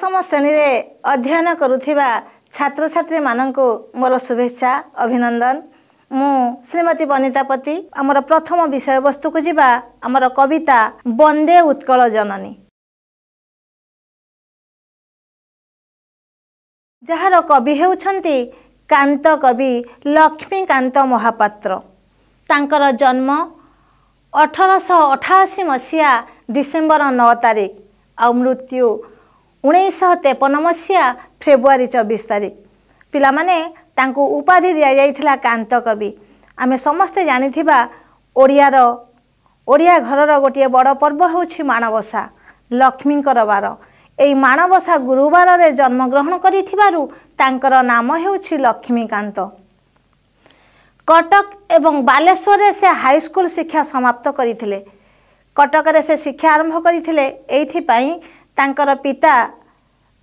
द्वादशम श्रेणी रे अध्ययन करुथिबा छात्र छात्री माननकु मोर शुभेच्छा अभिनंदन। मु श्रीमती बनितापति आमर प्रथम विषय वस्तु को जीवा आमर कविता वंदे उत्कल जननी, जहार कवि हेउछंती कांत कवि लक्ष्मीकांत महापात्र। तांकर जन्म 1888 मसीहा डिसेम्बर 9 तारिख आ मृत्यु 1953 मसीहा फेब्रुआरी 24 तारिख। पिला माने तांको उपाधि दिया जाइथिला कांत कवि। आमे समस्ते जानिथिबा ओडिया घरर गोटे बड़ पर्व होछि माणबसा, लक्ष्मींकर बार। एई माणबसा गुरुवार रे जन्म ग्रहण करिथिबारु तांकर नाम हेउछि लक्ष्मीकांत। कटक एवं बालेश्वर रे से हाई स्कूल शिक्षा समाप्त करिथिले। कटक रे से शिक्षा आरंभ करिथिले। एइथि पई तांकर पिता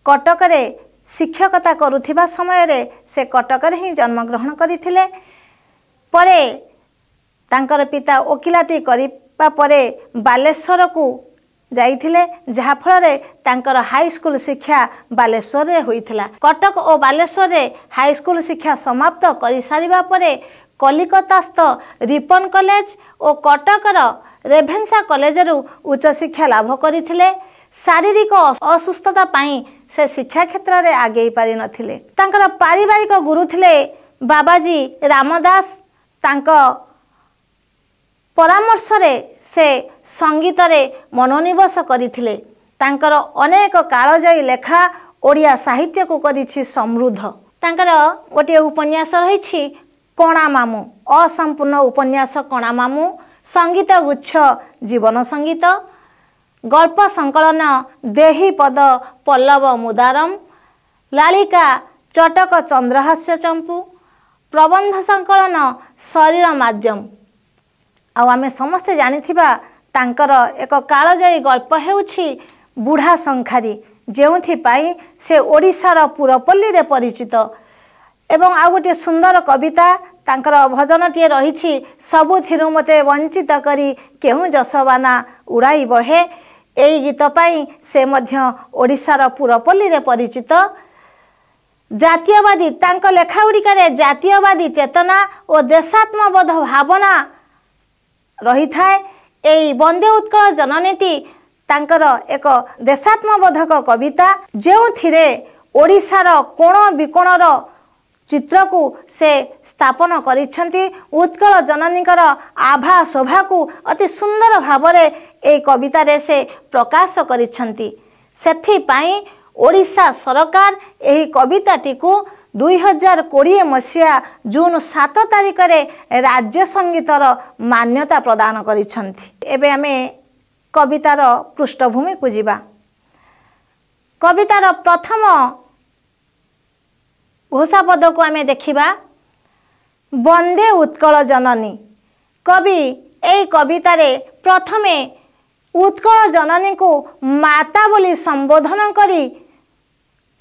कटक रे शिक्षकता करुथिबा समय रे से कटक रे ही जन्म ग्रहण करिथिले। परे तांकर पिता वकिलाती करिबा परे बालेश्वर को जाइथिले, जहा फल रे तांकर हाई स्कूल शिक्षा बालेश्वर रे होइथिला। कटक और बालेश्वर रे हाई स्कूल शिक्षा समाप्त करि सारिबा परे कलिकतास्थ रिपन कॉलेज और कटकर रेभेन्सा कॉलेज रु उच्च शिक्षा लाभ करिथिले। शारीरिक असुस्थता पाई से शिक्षा क्षेत्र रे आगे पारि नथिले। तांकर पारिवारिक गुरु थिले बाबाजी रामदास। तांको परामर्श रे से संगीत रे मनोनिवेश करिथिले। तांकर अनेक कालजयी लेखा ओडिया साहित्य को करिछि समृद्ध। तांकर गोटे उपन्यास रहिछि कणा मामू, असंपूर्ण उपन्यास कणा मामू, संगीत गुच्छ जीवन संगीत, गल्प संकलन देही पद पल्लव मुदारम, लालिका चटक चंद्रहास्य चंपू, प्रबंध संकलन शरीर माध्यम। आमे समस्ते जानिथिबा तांकर एक कालजयी गल्प हेउछि बुढ़ा संखारी, जेउथि पाई से ओडिशार पुरपल्ली रे परिचित। एवं आ गोटे सुंदर कविता तांकर भजनटीए रहिछि सबुथिरु मते वंचित करी केहू जसबाना उड़ाई बहे। एई गीत पाई से मध्य ओडिशार पुरपल्ली रे परिचित। जातीयवादी तांक लेखा गुड़िकारे जातीयवादी चेतना और देशात्मबोध भावना रही थाए। एई वंदे उत्कल जननीटी तांकर एक देशात्मबोधक कविता, जेउथिरे ओडिशार कोण विकोणर चित्र को से स्थापन करिछंती। उत्कल जननीकर आभा शोभा को अति सुंदर भावरे ए कविता रे से प्रकाश करिछंती। सेथि पाई ओडिशा सरकार एही कविताटी को 2020 मसीहा जून 7 तारिख रे राज्य संगीतर मान्यता प्रदान करिछंती। एबे आमे कवितार पृष्ठभूमि को जिबा। कवितार प्रथम घोषा पद को आमे देखिबा वंदे उत्कल जननी। कवि एई कवितारे प्रथमे उत्कल जननी को माता बोली संबोधन करी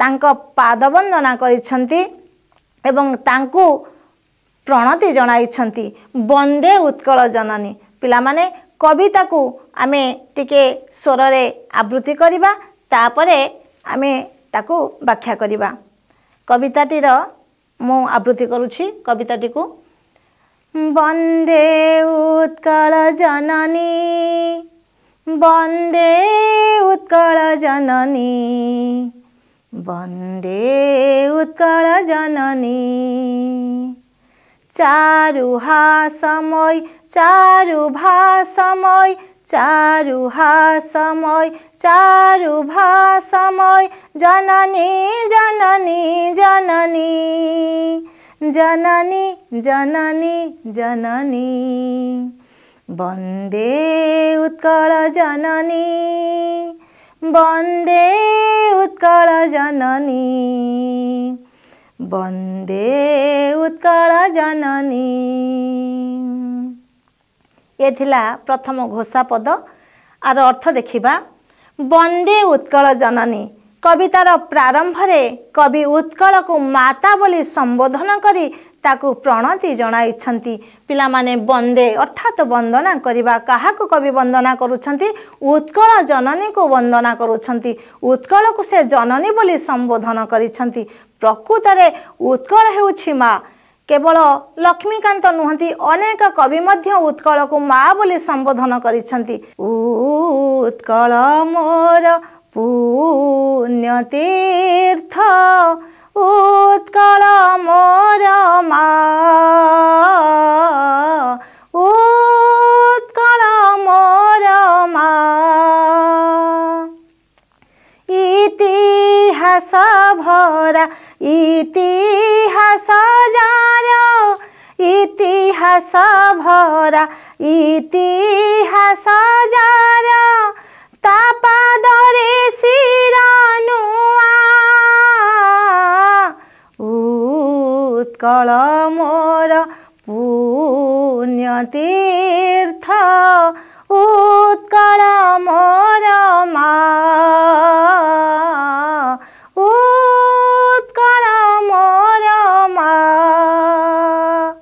तांको पाद वंदना करिछंती एवं तांको प्रणति जणाइछंती। वंदे उत्कल जननी। पिला माने कविता को आमे टिके स्वर रे आवृत्ति करिबा, तापरे आमे ताको व्याख्या करिबा। कविताटीर मु आवृत्ति करुछि कविताटी को। वंदे उत्कल जननी, वंदे उत्कल जननी, वंदे उत्कल जननी। चारु हासमय चारु भासमय, चारु हासमय चारु भासमय, जननी जननी जननी, जननी जननी जननी। वंदे उत्कल जननी, वंदे उत्कल जननी, वंदे उत्कल जननी। ये थिला प्रथम घोषा पद। आर अर्थ देखिबा। वंदे उत्कल जननी कवितार प्रारंभ रे कवि उत्कल को माता बोली संबोधन करी ताकू प्रणति जणाइछन्ति पिलामाने वंदे अर्थात वंदना करिबा काहाकू कवि वंदना करूछन्ति उत्कल जननी को वंदना करूछन्ति उत्कल को से जननी बोली संबोधन करिछन्ति प्रकृत रे उत्कल हेउछि माँ केवल लक्ष्मीकांत नुहंती अनेक कवि मध्य उत्कल को माँ बोली संबोधन करिछन्ति उत्कल मोर पुण्य तीर्थ उत्कल मोर माँ उत्कल मोर माँ इतिहास भरा इतिहास जार इतिहास भरा इतिहास जार तापादरे शिरानुआ उत्कल मोर पुण्य तीर्थ उत्कल मोर माँ उत्कल मोर माँ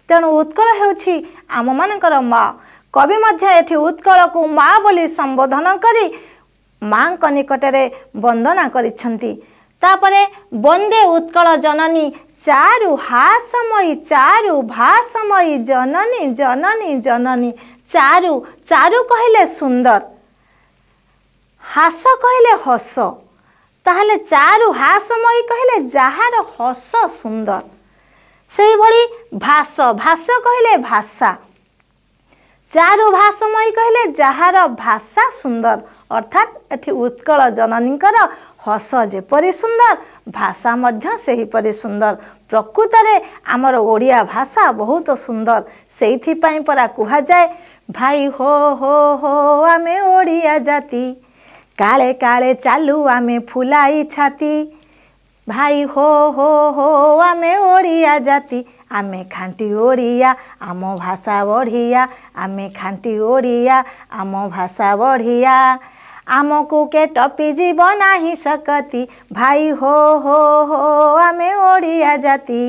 तेणु उत्कल हेउछि आम मानकर माँ कवि मध्य एठी उत्कल को माँ बोली संबोधन करी माँ को निकटरे वंदना करिछन्ति तापरे वंदे उत्कल जननी चारु भाषमयी जननी जननी जननी चारु चारु कहले सुंदर हास कहले हस ताहले चारु हासमयी कहले जहार हस सुंदर से भली भाष भाष कहले भाषा चारु भाषमयी कहले जहार भाषा सुंदर अर्थात एठी उत्कल जननीकर हस जेपरि सुंदर भाषा मध्य सेही परि सुंदर प्रकृत रे आमर ओडिया भाषा बहुत सुंदर सेइथि पई परा कुहा जाय भाई हो आमे ओडिया जाति काले काले चालू आमे फुलाई छाती भाई हो आमे ओडिया जाति आमे खांटी ओडिया आम भाषा बढ़िया आमे खांटी ओडिया आम भाषा बढ़िया आमको के टपी जीव नाही सकती भाई हो आमे ओडिया जाति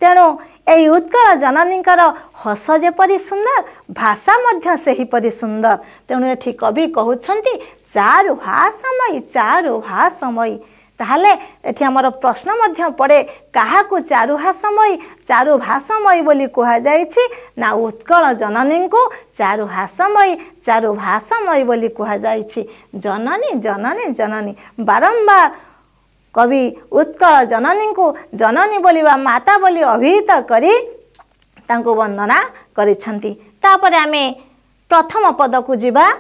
तेणु एई उत्कल जननीकर हस जेपरि सुंदर भाषा मध्य सेही परि सुंदर तेणु एठी कवि कहउछन्ति चारु भाषमयी ताहले एठी हमर प्रश्न मध्य पड़े काहाकू चारु भाषमयी बोली कहा जाइछि ना उत्कल जननी को चारु भाषमयी बोली कहा जाइछि जननी जननी जननी बारंबार कवि उत्कल जननी को जननी बोलिबा माता बोली अभिहित करी तांको वंदना करिछन्ति तापरे आमे प्रथम पद को जिबा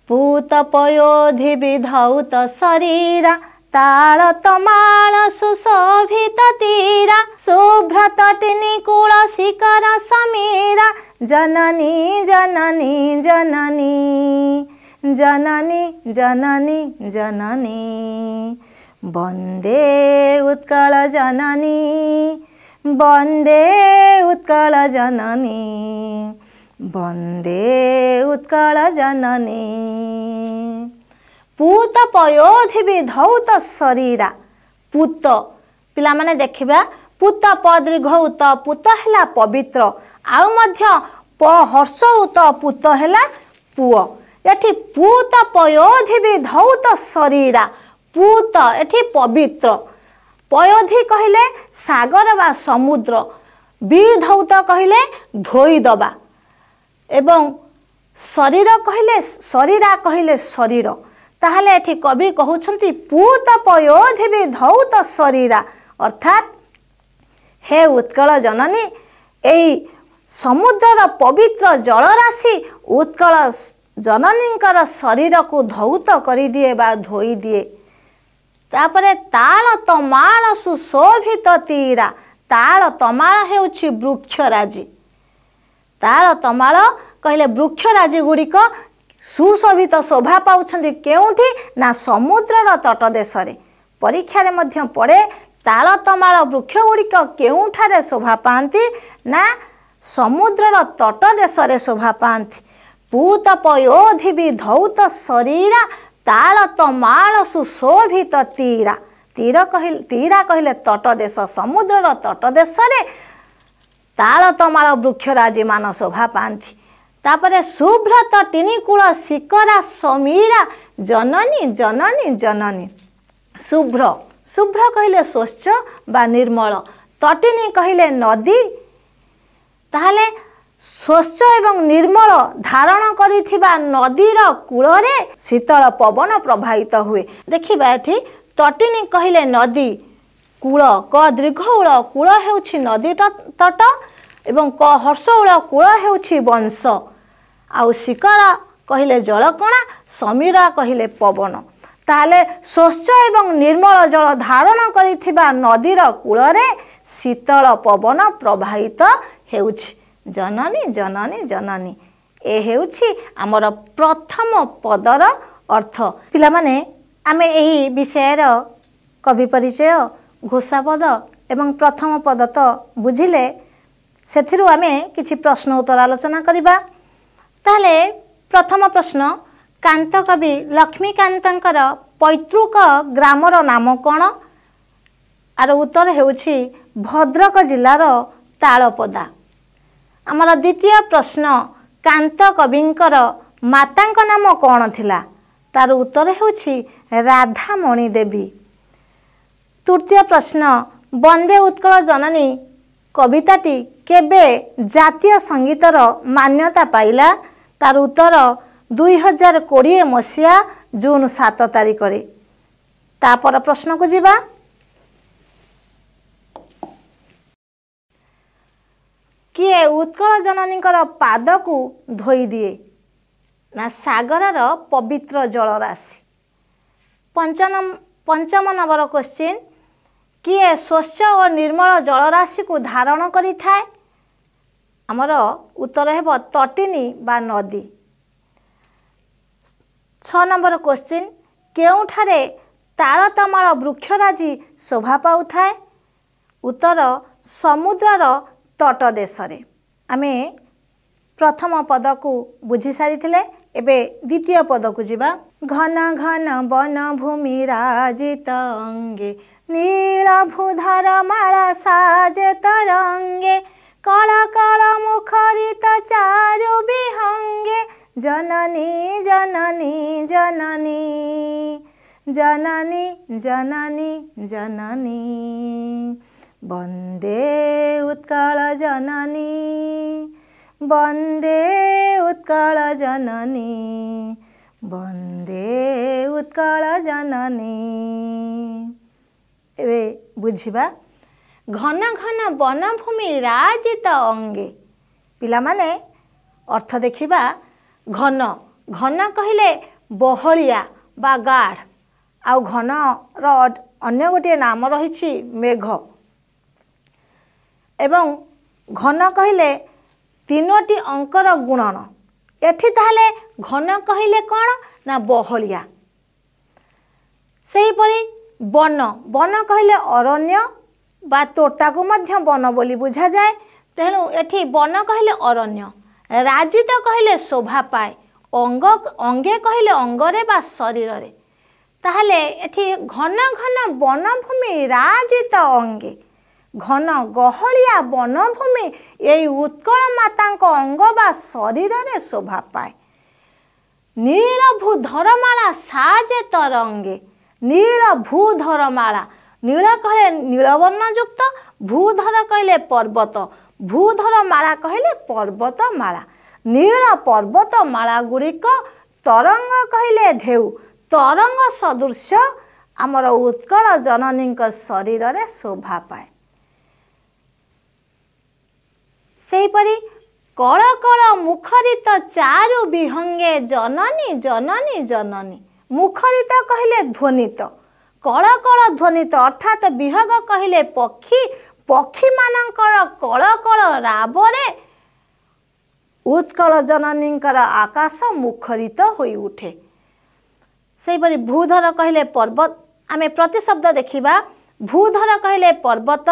पूत पयोधि विधौत शरीरा ताल तमाल सुशोभित तीरा शुभ्र तटिनी कूल शिखर समीरा जननी जननी जननी जननी जननी जननी वंदे उत्कल जननी वंदे उत्कल जननी वंदे उत्कल जननी पूत पयोधि विधौत शरीरा पूत पिला माने देखिबा पूत पदृघौत पूत हैला पवित्र आउ मध्य प हर्षौत पूत हैला पुओ एठी पूत पयोधि विधौत शरीरा पूत एठी पवित्र पयोधि कहिले सागर बा समुद्र विधौत कहिले धोई दबा एवं शरीर कहिले शरीरा कहिले शरीर ताहले एठी कवि कहउछन्ति पूत पयोधि विधौत शरीरा अर्थात हे उत्कल जननी एई समुद्रर पवित्र जलराशि उत्कल जननीकर शरीर को धौत करि दिए बा धोई दिए तापरे ताल तमाल सुशोभित तीरा ताल तमाल हेउछि वृक्षराजी ताल तमाल कहले वृक्षराजी गुड़िक सुशोभित शोभा पाउछन्ति केउठी ना समुद्रर तट देश रे परीक्षा रे मध्य पड़े ताल तमाल वृक्ष गुड़िक केउठारे शोभा पाती ना समुद्रर तट देश रे शोभा पाती पूत पयोधि विधौत शरीरा ताल तमाल सुशोभित तीरा तीरा कहले तट देश समुद्रर तट देश रे ताल तमाल वृक्षराजी मान शोभा पाती। तापरे शुभ्र तटिनी कूल शिखरा समीरा जननी जननी जननी। शुभ्र शुभ्र कहले स्वच्छ बा निर्मल, तटिनी कहले नदी। ताहले स्वच्छ एवं निर्मल धारण करिथिबा नदीर कूलरे शीतल पवन प्रवाहित हुए। देखिबा एठी तटिनी कहले नदी, कूल क दीर्घउल कूल हेउछि नदी तट एवं क हर्षउल कूल हेउछि वंश, आउ शिखरा कहले जलकणा, समीरा कहले पवन। ताहले स्वच्छ एवं निर्मल जल धारण करिथिबा नदीर कूलरे शीतल पवन प्रवाहित हेउछि। जननी जननी जननी ए हेउछि आमर प्रथम पदर अर्थ। पिला माने आमे एही विषयर कवि परिचय, घोषापद एवं प्रथम पद तो बुझिले, सेथिरु आमे किछि प्रश्न उत्तर आलोचना करिबा। ताहले प्रथम प्रश्न, कांत कवि लक्ष्मीकांतंकर पैतृक ग्रामर नाम कौन? आर उत्तर हेउछि भद्रक जिलार तालपदा। आमर द्वितीय प्रश्न, कांत कविंकर मातांक नाम कौन थिला? तार उत्तर हेउछि राधामणि देवी। तृतीय प्रश्न, वंदे उत्कल जननी कविताटी केबे जातीय संगीतर मान्यता पाइला? तार उत्तर 2020 मसीहा जून 7 तारिख रे। तापर प्रश्न को जीवा, किए उत्कल जननीकर पाद को धोई दिए? ना सागरर पवित्र जल राशि। पंचम नंबर क्वेश्चन, किए स्वच्छ और निर्मल जल राशि को धारण करि थाए? आमर उत्तर हेब तटिनी बा नदी। 6 नंबर क्वेश्चन, केउठारे ताल तमाल वृक्षराजी शोभा पाउ थाए? उत्तर समुद्रर तट देश रे। आमे प्रथम पद को बुझी सारी थिले, एबे द्वितीय पद को जीवा। घन घन वन भूमि राजित अंगे, नील भूधर माला साजे तरंगे, कल कल मुखरित चारु विहंगे, जननी जननी जननी जननी जननी जननी। वंदे उत्कल जननी, वंदे उत्कल जननी, वंदे उत्कल जननी। एबे बुझिबा, घन घन वनभूमि राजित अंगे। पिला माने अर्थ देखिबा, घन घन कहले बहलिया बा गाढ़, आउ घन रो अन्य गोटे नाम रही मेघ, एवं घन कहले तीनोटी अंकर गुणन। एठी ताहले घन कहले कौन ना बहलिया। सही परी वन, वन कहले अरण्य बा तोटा को मध्य वन बोली बुझा जाए, तेणु एठी वन कहले अरण्य। राजित कहले शोभा पाए, अंग अंगे कहले अंगरे बा शरीर रे। ताहले एठी घन घन वनभूमि राजित अंगे, घन गहलिया वनभूमि यही उत्कल मातांक अंग बा शरीर रे शोभा पाए। नील भूधरमाला साजे तरंगे, नील भूधरमाला, नील कहले नीलवर्ण युक्त, भूधर कहले पर्वत, भूधर माला कहले पर्वत माला। नील पर्वत माला गुड़िक तरंग कहले ढेउ, तरंग सदृश आमर उत्कल जननी शरीर रे शोभा पाए। सेहीपरि कल कल मुखरित चारु विहंगे, जननी जननी जननी। मुखरित कहले ध्वनित, कल कल ध्वनित अर्थात विहग कहले पक्षी, पक्षी मानकर कल कल रावरे उत्कल जननींकर आकाश मुखरित होई उठे। सेहीपरि भूधर कहले पर्वत, आमे प्रतिशब्द देखिबा। भूधर कहले पर्वत,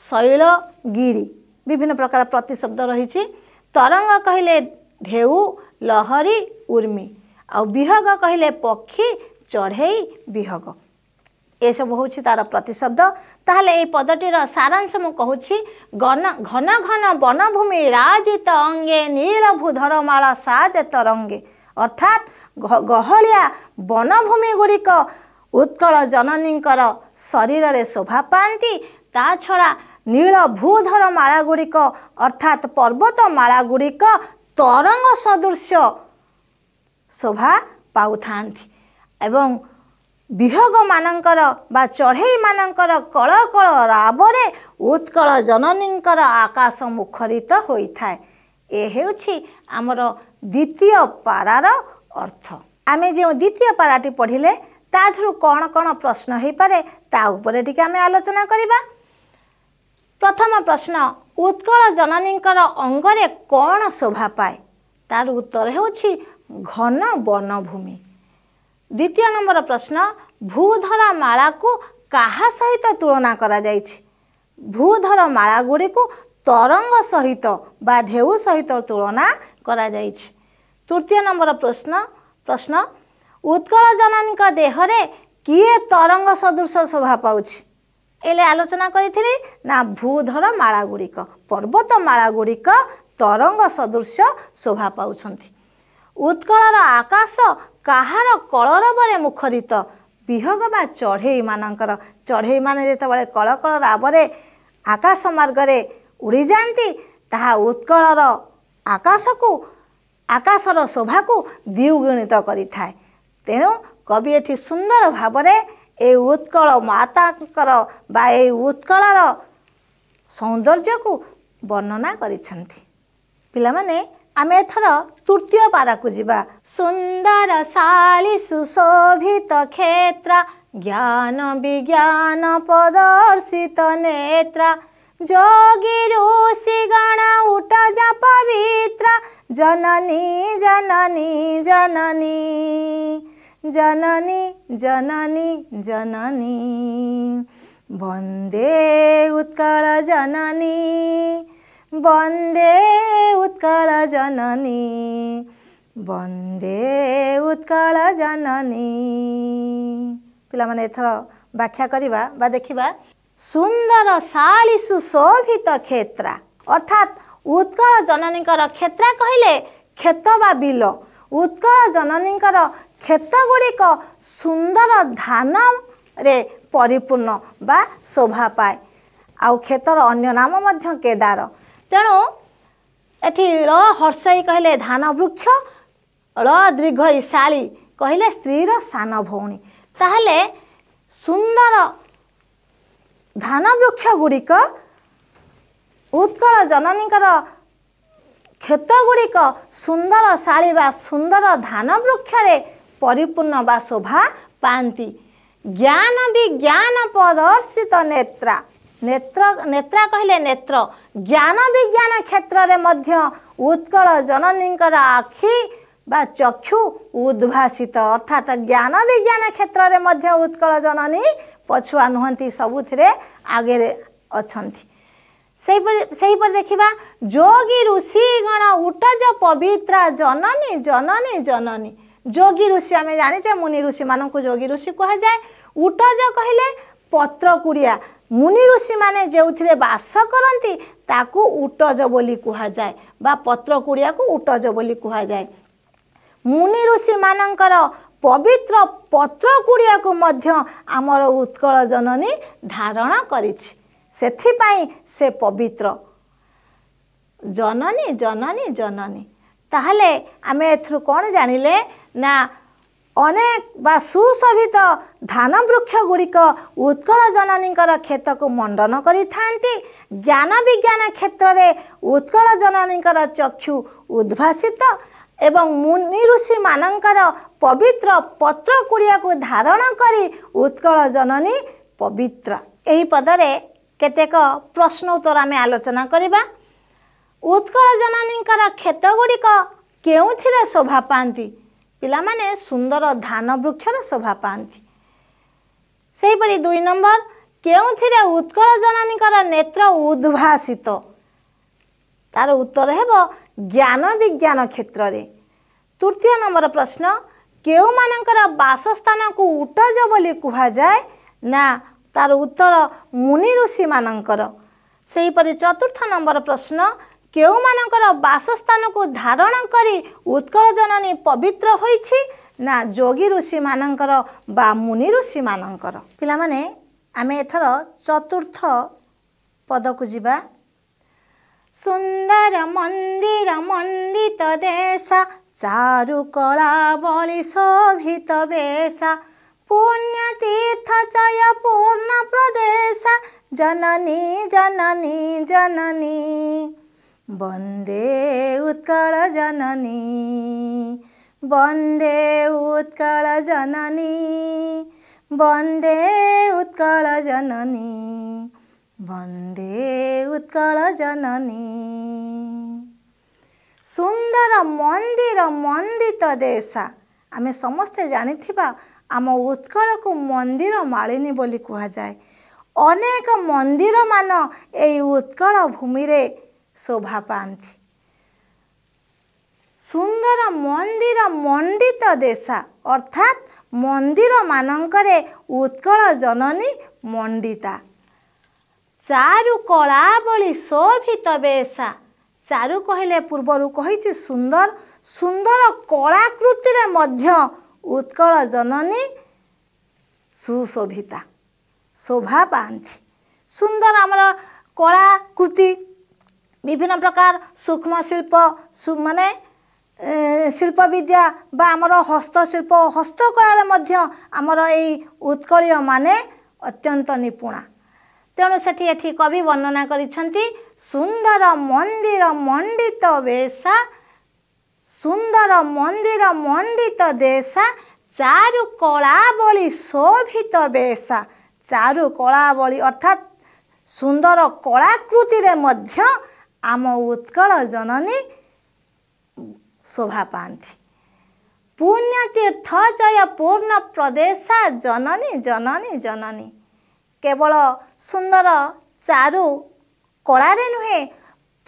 शैल, गिरी, विभिन्न प्रकार प्रतिशब्द रही। तरंग कहले ढेउ, लहरी, उर्मी, आ विहग कहले पक्षी, चढ़ई, विहग। एसब हूँ तार प्रतिशब्द। ताहले ए पदटीर सारांश मु कहूँ घन घन वनभूमि राजित अंगे नीलभूधर माला साज तरंगे। अर्थात गहलिया वनभूमि गुड़िक उत्कल जननींकर शरीर रे शोभा पाती। ता छड़ा नील भूधर माला गुड़िक अर्थात पर्वत माला गुड़िक तरंग सदृश शोभा पाउथांती एवं विहग मानकर बा चढ़ई मानकर कल कल रावरे उत्कल जननींकर आकाश मुखरित होइथाए। ए हेउछि आमर द्वितीय पारार अर्थ। आमे जो द्वितीय पाराटी पढ़िले ताधरु कौन कौन प्रश्न हो पारे ता उपरे टिके आमे आलोचना करिबा। प्रथम प्रश्न, उत्कल जननींकर अंगरे कौन शोभा पाए? तार उत्तर हेउछि घन वनभूमि। द्वितीय नंबर प्रश्न, भूधर माला को काहा सहित तुलना करा जाइछि? भूधर माला गुड़ी को तरंग सहित बा ढेउ सहित तुलना करा जाइछि। तृतीय नंबर प्रश्न उत्कल जननी का देहरे किए तरंग सदृश शोभा पाउछि? एले आलोचना करिथिली ना भूधर माला गुड़िक पर्वत माला गुड़िक तरंग सदृश शोभा पाउछंती। उत्कलर आकाश काहार कलरवरे मुखरित? विहग बा चढ़ई मानकर। चढ़ई माने जेतेबेले कल कल रावरे आकाश मार्गरे उड़ी जाती ताहा उत्कलर आकाश को आकाशर शोभा को द्विगुणित करिथाए। तेणु कवि एठी सुंदर भावरे ए उत्कल माताकर बा ए उत्कलर सौंदर्य को वर्णना करिसंती। पिलामाने आमे एथर तृतीय पारा को जिबा। सुंदर शाली सुशोभित क्षेत्र ज्ञान विज्ञान प्रदर्शित नेत्र जोगी ऋषि गण उठज पवित्र जननी जननी जननी जननी जननी जननी वंदे उत्कल जननी वंदे उत्कल जननी वंदे उत्कल जननी। पिला माने एथर व्याख्या करिबा बा देखिबा। सुंदर शाली सुशोभित क्षेत्र अर्थात उत्कल जननीकर क्षेत्र कहले खेत बा बिल। उत्कल जननीकर खेत गुड़िक सुंदर धान रे परिपूर्ण बा शोभा पाए। आउ खेतर अन्य नाम मध्य केदार। तेणु एठी ल हर्षई कहले धान वृक्ष, ल दीर्घई शाली कहले स्त्रीर सान भौणी। ताहले सुंदर धान वृक्ष गुड़िक उत्कल जननीकर खेत गुड़िक सुंदर शाली बा सुंदर धान वृक्ष रे परिपूर्ण बा शोभा पाती। ज्ञान विज्ञान प्रदर्शित नेत्रा। नेत्र नेत्रा कहले नेत्र। ज्ञान विज्ञान क्षेत्र रे मध्य उत्कल जननींकर आखि बा चक्षु उद्भासित अर्थात ज्ञान विज्ञान क्षेत्र रे मध्य उत्कल जननी पछुआ नुहंती सबुथिरे आगे अछंती। सही पर देखिबा जोगी ऋषि गण उठज पवित्रा जननी जननी जननी। जोगी ऋषि आमे जानिचे मुनि ऋषि मानकु जोगी ऋषि कहा जाए। उठज कहले पत्र कुड़िया। मुनि ऋषि माने जेउथिरे वास करंती ताकू उटज बोली कहा जाए बा पत्र कुड़िया को उटज बोली कहा जाए। मुनि ऋषि मानकर पवित्र पत्र कुड़िया को मध्य आमर उत्कल जननी धारण करिछि। सेथिपाई से पवित्र जननी जननी जननी। ताहले आमे एथरु कोन जानिले ना अनेक बा सुशोभित धान वृक्ष गुड़िक उत्कल जननींकर खेत को मंडन करि थांती। ज्ञान विज्ञान क्षेत्र रे उत्कल जननींकर चक्षु उद्भासित एवं मुनि ऋषि मानकर पवित्र पत्र कुड़िया को धारण करी उत्कल जननी पवित्र। एही पदरे केतेक प्रश्न उत्तर आमे आलोचना करिबा। उत्कल जननींकर खेत गुड़िक केउथिरे शोभा पाती? पिला माने सुंदर धान वृक्षर शोभा पाती। सेही परि 2 नंबर केउथिरे उत्कल जननींकर नेत्र उद्भासित? तार उत्तर हेबो ज्ञान विज्ञान क्षेत्र रे। तृतीय नंबर प्रश्न केउ मानकर वासस्थान को उटज बोली कहा जाए? ना तार उत्तर मुनि ऋषि मानकर। सेहीपरि चतुर्थ नंबर प्रश्न, केउ मानकर वासस्थान को धारण करी उत्कल जननी पवित्र होइछि ना जोगी ऋषि मानकर बा मुनि ऋषि मानकर। पिला माने आमे एथर चतुर्थ पद को जिबा। सुंदर मंदिर मंडित देशा चारु कला बलि शोभित बेशा पुण्य तीर्थ जय पूर्ण प्रदेशा जननी जननी जननी वंदे उत्कल जननी वंदे उत्कल जननी वंदे उत्कल जननी वंदे उत्कल जननी। सुंदर मंदिर मंडित देशा आमे समस्ते जानिथिबा आम उत्कल को मंदिर मालिनी बोली कहा जाए। अनेक मंदिर मान एई उत्कल भूमि रे शोभा पाती। सुंदर मंदिर मंडित देशा अर्थात मंदिर मानकरे उत्कल जननी मंडिता। चारु कला बलि शोभित बेशा चारु कहले पूर्वरु कहिछि सुंदर सुंदर कलाकृति रे मध्य उत्कल जननी सुशोभिता शोभा पाती। सुंदर आमर कलाकृति विभिन्न प्रकार सूक्ष्म शिल्प माने शिल्प विद्या बा आमर हस्तशिल्प हस्तकला मध्य आमर एई उत्कलीय माने अत्यंत निपुणा। तेणु सेठी एठी कवि वर्णना करिसेंती सुंदर मंदिर मंडित बेशा सुंदर मंदिर मंडित देशा चारु कला बलि शोभित बेशा चारु कला बलि अर्थात सुंदर कलाकृति रे मध्य आम उत्कल जननी शोभा पाती। पुण्य तीर्थ जय पूर्ण प्रदेशा जननी जननी जननी केवल सुंदर चारु कलारे नुहे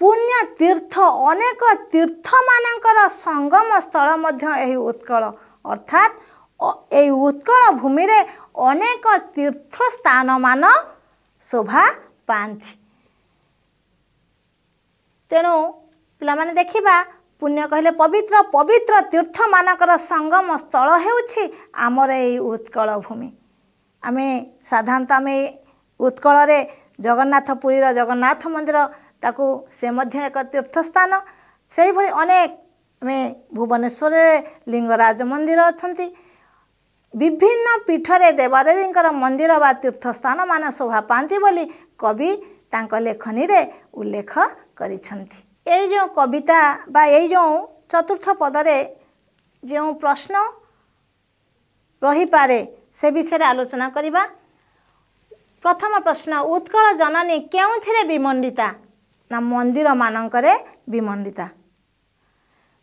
पुण्य तीर्थ अनेक तीर्थ मानकर संगम स्थल मध्य एही उत्कल अर्थात एही उत्कल भूमि रे अनेक तीर्थ स्थान मान शोभा पाती। तेणु पिला माने देखिबा पुण्य कहले पवित्र पवित्र तीर्थ मानकर संगम स्थल हेउछि आमर एही उत्कल भूमि। आमे साधारणतः आमे उत्कल रे जगन्नाथपुरी जगन्नाथ मंदिर ताकू से मध्य एक तीर्थ स्थान से भली अनेक आमे भुवनेश्वर लिंगराज मंदिर अछंती विभिन्न पीठरे देवादेवींकर मंदिर बा तीर्थ स्थान मान शोभा पाती बोली कवि तांक लेखनी रे उल्लेख करिसंती। ए जो कविता बा ए जो चतुर्थ पदरे जो प्रश्न रही पारे से विषय आलोचना करिबा। प्रथम प्रश्न उत्कल जननी केउथिरे विमंडिता ना मंदिर मानकरे विमंडिता।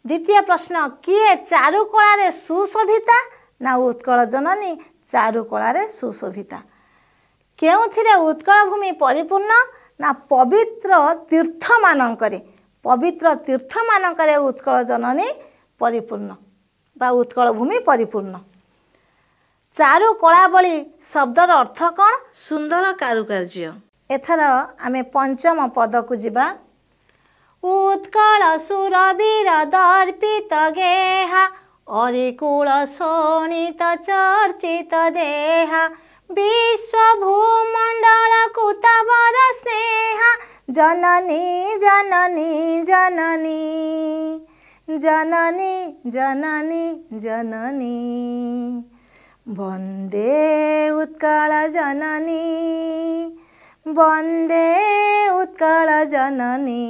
द्वितीय प्रश्न किए चारुकला रे सुशोभिता ना उत्कल जननी चारुकला रे सुशोभिता। केउथिरे उत्कल भूमि परिपूर्ण ना पवित्र तीर्थ मानकरे उत्कल जननी परिपूर्ण बा उत्कल भूमि परिपूर्ण। चारु कला बलि शब्दर अर्थ कौन? सुंदर कारुकार्य। एथर आमे पंचम पद को जिबा। उत्कल सुरवीर दर्पित गेहा अरिकुल शोणित चर्चित देहा विश्व भूमंडल कुतवर स्नेहा जननी जननी जननी जननी जननी जननी वंदे उत्कल जननी वंदे उत्कल जननी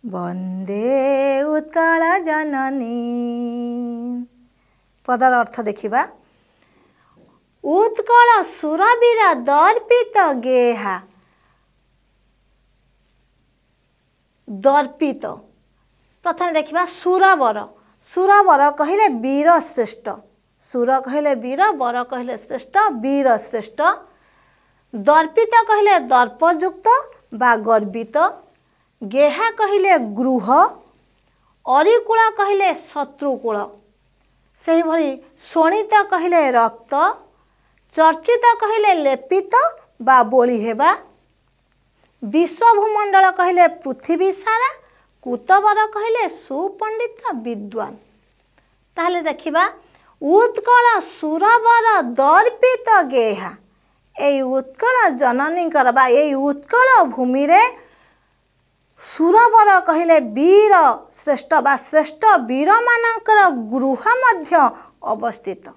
वंदे उत्कल जननी। पदर अर्थ देखिबा। उत्कल सुरवीर दर्पित गेहा दर्पित प्रथम देखिबा सुरवर सुरवर कहले वीर श्रेष्ठ सुर कहले वीर वर कहले श्रेष्ठ वीर श्रेष्ठ दर्पित कहले दर्पयुक्त बा गर्वित गेहा कहले गृह अरिकुल कहले शत्रुकूल से भली शोणित कहले रक्त चर्चित कहले लेपित बा बोली हेबा, विश्वभूमंडल कहले पृथ्वी सारा, कुतबर कहले सुपंडित विद्वान। ताहले देखिबा उत्कल सुरवर दर्पित गेहा, एई उत्कल जननीकर बा एई उत्कल भूमि रे सुरवर कहले वीर श्रेष्ठ बा श्रेष्ठ वीर मानकर गृह मध्य अवस्थित।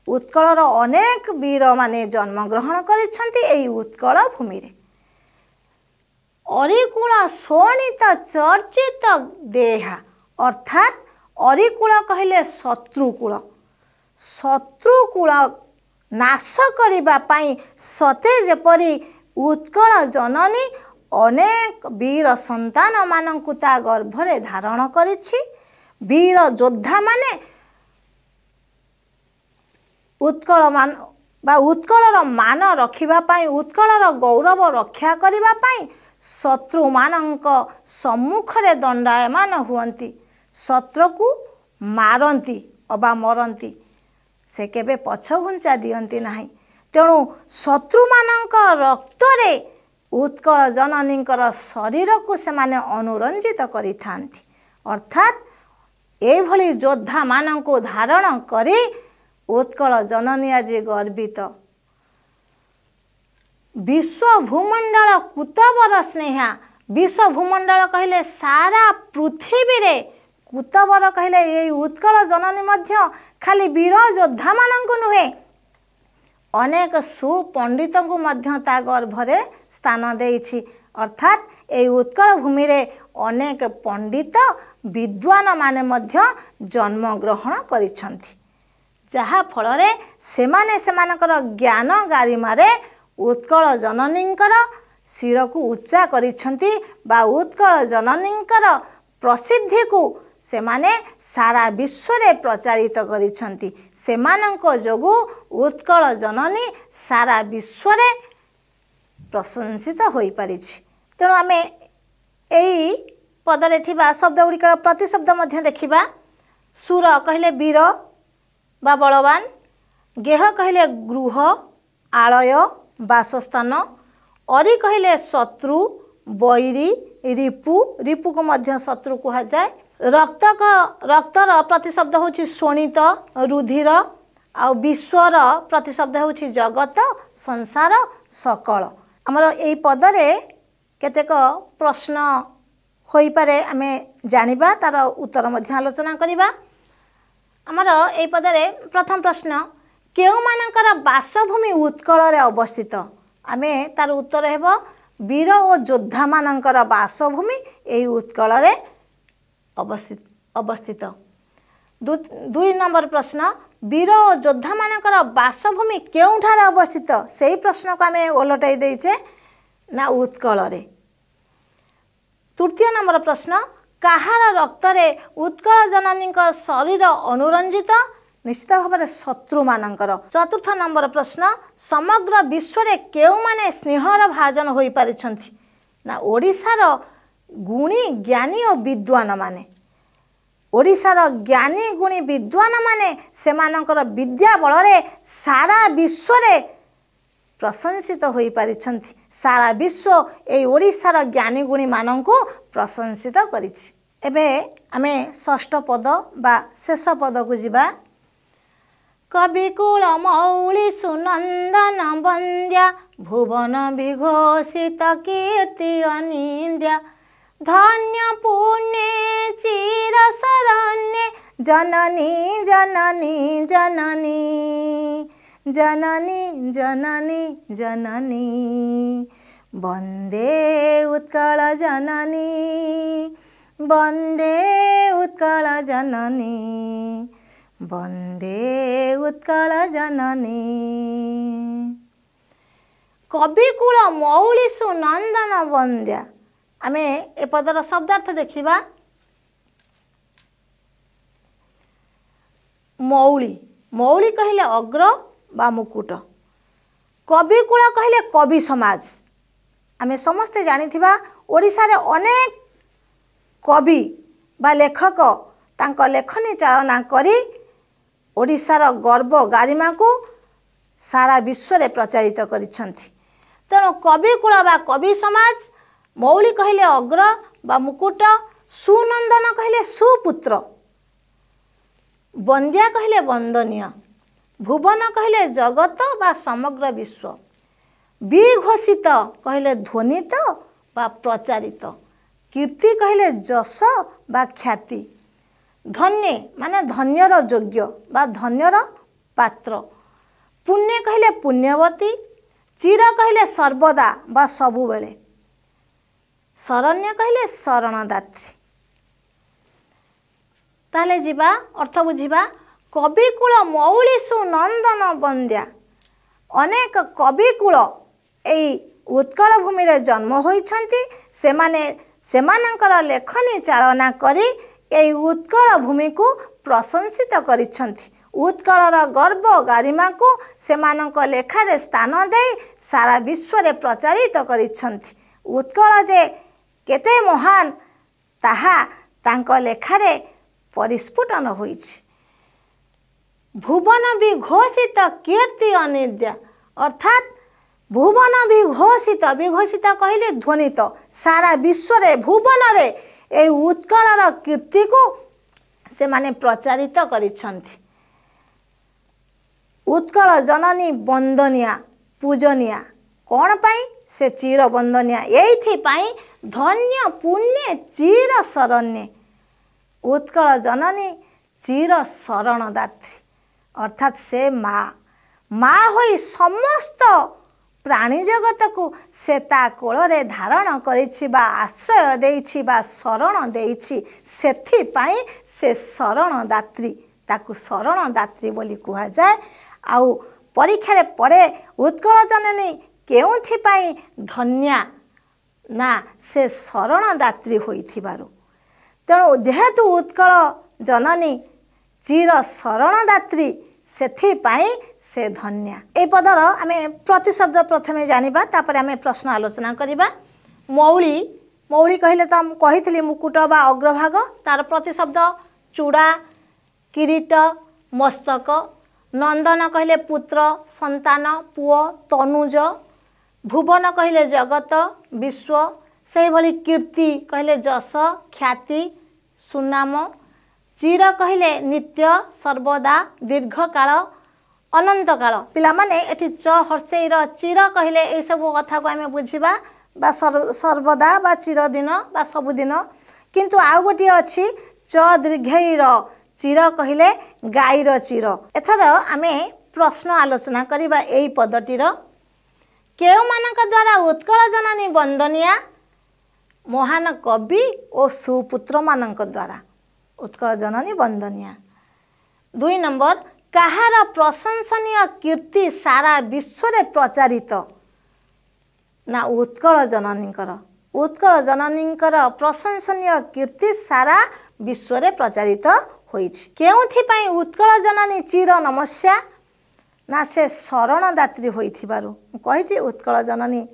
उत्कलर अनेक वीर माने जन्म ग्रहण करिसेंती एई उत्कल भूमि रे। अरिकुल शोणित चर्चित देहा, अर्थात अरिकुल कहले शत्रुकूल, शत्रुकूल नाश करिबा पाई सते जेपरि उत्कल जननी अनेक वीर संतान मानंकु ता गर्भरे धारण करिछि। वीर योद्धा माने उत्कल मान बा उत्कलर मान रखिबा पाई, उत्कलर गौरव रक्षा करिबा पाई शत्रु मानंक सम्मुखरे दंडायमान हुअंती, शत्रु को मारंती अबा मरंती, से केबे पछ घुंचा दियंती नाही। तेणु शत्रु मानंक रक्तरे उत्कल जननींकर शरीर को से माने अनुरंजित करिथांती। अर्थात ए भली योद्धा मानंको धारण करी उत्कल जननी आज गर्वित। विश्व भूमंडल कुतबर स्नेहा, विश्व भूमंडल कहले सारा पृथ्वी रे, कुतबर कहले ये उत्कल जननी मध्य खाली वीर योद्धा मानंको नुहे, अनेक सुपंडित को मध्य ता गर्भरे स्थान देइछि। अर्थात ए उत्कल भूमि रे अनेक पंडित विद्वान माने मध्य जन्म ग्रहण करिछंती, जहा फलरे सेमाने सेमानकर ज्ञान गारिमारे उत्कल जननींकर शिर को उच्चा करिछंती बा उत्कल जननींकर प्रसिद्धि को सेमाने सारा विश्व रे प्रचारित करिछंती। सेमानंको जोगु उत्कल जननी सारा विश्व रे प्रशंसित होई परिछि। तेणु आमे एई पदरे थिबा शब्द गुड़िकर प्रतिशब्द मध्य देखिबा। सुर कहले वीर बा बलवान, गेह कहले गृह आलय बासस्थान, अरि कहले शत्रु बैरी रिपु, रिपु को मध्य शत्रु कहा जाए। रक्तर प्रतिशब्द होछि शोणित रुधिर, आ विश्वर प्रतिशब्द होछि जगत संसार सकल। आमर एई पदरे केतेक प्रश्न होई पारे, आमे जानिबा तार उत्तर मध्य आलोचना करिबा। आमर एई पदरे प्रथम प्रश्न, केउ मानकर बासभूमि उत्कल रे अवस्थित? आमे तार उत्तर हेबो वीर और योद्धा मानकर बासभूमि एई उत्कल रे अवस्थित। दुई नंबर प्रश्न, वीर और योद्धा मानकर बासभूमि केउठारे अवस्थित? सेही प्रश्न को आमे ओलटाई देइछे ना उत्कल रे। तृतीय नंबर प्रश्न, काहार रक्तरे उत्कल जननी शरीर अनुरंजित? निश्चित भाव में शत्रु मानकर। चतुर्थ नंबर प्रश्न, समग्र विश्व रे केउ माने स्नेहर भाजन होई पारिछंती? ना ओडिशार गुणी ज्ञानी और विद्वान माने। ओडिशार ज्ञानी गुणी विद्वान माने सेमानकर विद्या बलरे सारा विश्व रे प्रशंसित होई पारिछंती। सारा विश्व ए ओडिशार ज्ञानी गुणी मानंको प्रशंसित करिछि। एबे आमे षष्ठ पद बा शेष पद को जिबा। कविकुल मौली सुनंदन वंद्या, भुवन विघोषित कीर्ति अनिंद्या, धन्य पुण्य चिर शरण्य जननी जननी जननी जननी जननी जननी, वंदे उत्कल जननी वंदे उत्कल जननी वंदे उत्कल जननी। कविकुल मौली सुनंदन वंद्या, आमे ए पदर शब्दार्थ देखिबा। मौली, मौली कहले अग्र बा मुकुट, कविकुल कहले कवि समाज। आमे समस्ते जानिथिबा ओडिसा रे अनेक कवि बा लेखक तांको लेखनी चालना करी ओडिशार गर्व गारिमा को सारा विश्व रे प्रचारित करिसंथि। तेणु कविकुल बा कवि समाज मौली कहले अग्र बा मुकुट, सुनंदन कहले सुपुत्र, बंद्या कहले वंदनीय, भुवन कहले जगत बा समग्र विश्व, विघोषित कहले ध्वनित बा प्रचारित, कीर्ति कहले जस बा ख्याति, धन्य माने धन्यर योग्य बा धन्यर पात्र, पुण्य कहले पुण्यवती, चिर कहले सर्वदा बा सबुबेले, शरण्य कहले शरणदात्री। ताले जीवा अर्थ बुझिबा कविकुल मौली सुनंदन बंद्या। अनेक कविकुल एई उत्कल भूमि रे जन्म होइछंती। सेमानंकर लेखनी चालना करी एई उत्कल भूमि को प्रशंसित करिछंती। उत्कलर गर्व गारिमा को सेमानंक लेखारे स्थान दे सारा विश्व रे प्रचारित करिछंती। उत्कल जे केते महान ताहा तांक लेखारे परिस्फुटन होइछि। भुवन विघोषित कीर्ति अनिद्या, अर्थात भुवन विघोषित, विघोषित कहले ध्वनित, सारा विश्व रे भुवन रे ए उत्कलर कीर्ति को से माने प्रचारित करिछंती। उत्कल जननी वंदनिया पूजनिया, कौन पाई से चिर वंदनिया, एथि पाई धन्य पुण्य चिर शरण्य। उत्कल जननी चिर शरणदात्री, अर्थात से माँ होई समस्त प्राणी जगत को से ता कोल रे धारण करिछि बा आश्रय देइछि बा शरण देइछि, सेथि पाई से शरणदात्री, ताकू शरणदात्री बोली कुहा जाए। आउ परीक्षा रे पड़े उत्कल जननी केउथि पाई धन्या ना से शरणदात्री होइथिबारु। तेणु जेहेतु उत्कल जननी चिर शरणदात्री सेथिपाई से धन्या। ए पदर आमे प्रतिशब्द प्रथमे जानिबा, तापर आमे प्रश्न आलोचना करिबा। मौली, मौली कहले तो हम कहितली मुकुट बा अग्रभाग, तार प्रतिशब्द चूड़ा, किरीट, मस्तक। नंदन कहले पुत्र, संतान, पुओ, तनुज। भुवन कहले जगत, विश्व। से भली कीर्ति कहले जस, ख्याति, सुनाम। चिर कहले नित्य, सर्वदा, दीर्घकाल, अनंत काल। पिला माने एठी च हर्षेर चिर कहले ए सब कथा को आमे बुझिबा बा सर्वदा बा चिरदिन बा सबुदिन। किंतु आउ गोटी अछि च दीर्घेर चिर कहले गाईर चिर। एथर आमे प्रश्न आलोचना करिबा एई पदटीर। केउ मानक द्वारा उत्कल जननी वंदनिया, महान कवि और सुपुत्र मानक द्वारा उत्कल जननी वंदनिया। 2 नंबर, कहार प्रशंसनीय कीर्ति सारा विश्व रे प्रचारित ना उत्कल जननीकर। उत्कल जननीकर प्रशंसनीय कीर्ति सारा विश्व रे प्रचारित होइछि। केउथि पई उत्कल जननी चिर नमस्या ना से शरणदात्री होइथिबारु। कहिछि उत्कल जननी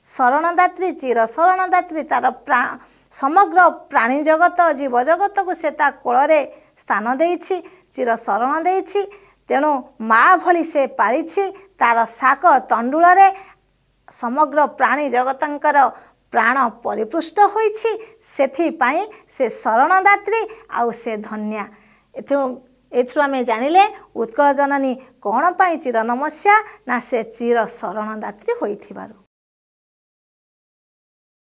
शरणदात्री, चिर शरणदात्री, तार समग्र प्राणी जगत जीव जगत को से ता कोल रे स्थान देइछि, चिर शरण देइछि। तेणु माँ भली से पालिछि, तार साक तंडुल रे समग्र प्राणी जगतंकर प्राण परिपुष्ट होइछि। सेथि पाई से शरणदात्री आउ से धन्या। एथु आमे जानिले उत्कल जननी कौन पाई चिर नमस्या ना से चिर शरणदात्री होइथिबारु।